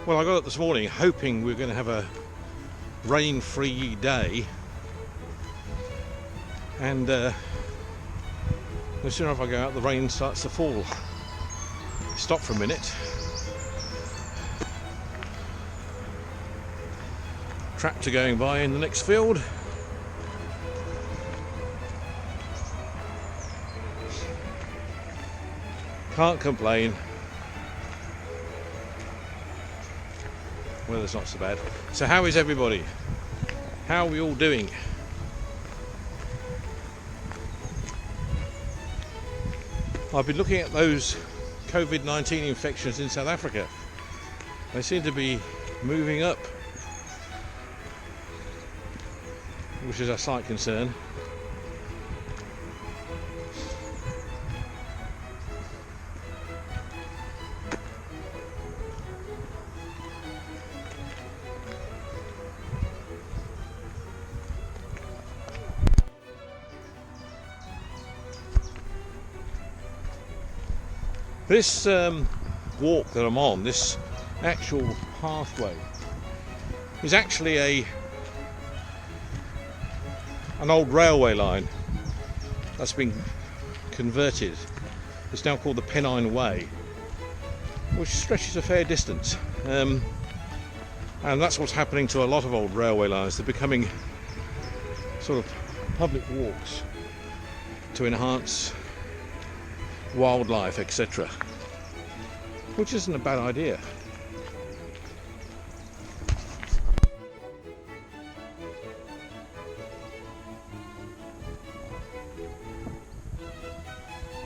Well, I got up this morning hoping we were going to have a rain-free day, and as soon as I go out, the rain starts to fall. Stop for a minute. Tractor going by in the next field. Can't complain. Weather's not so bad. So how is everybody? How are we all doing? I've been looking at those COVID-19 infections in South Africa. They seem to be moving up, which is a slight concern. This walk that I'm on, this actual pathway, is actually an old railway line that's been converted. It's now called the Pennine Way, which stretches a fair distance, and that's what's happening to a lot of old railway lines. They're becoming sort of public walks to enhance wildlife, etc., which isn't a bad idea.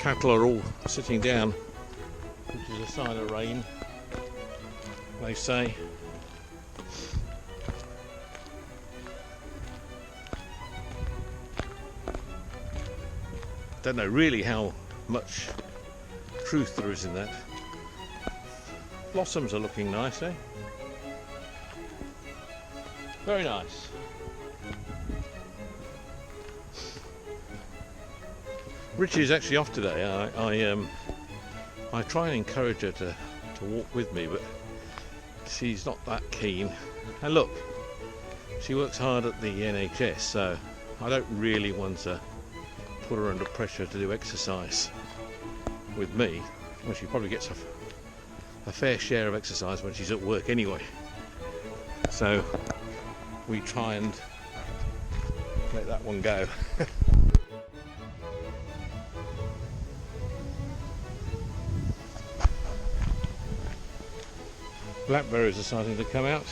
Cattle are all sitting down, which is a sign of rain, they say. Don't know really how much truth there is in that. Blossoms are looking nice, eh? Very nice. Richie's actually off today. I try and encourage her to walk with me, but she's not that keen. And look, she works hard at the NHS, so I don't really want to put her under pressure to do exercise with me. Well, she probably gets a fair share of exercise when she's at work anyway. So we try and let that one go. Blackberries are starting to come out.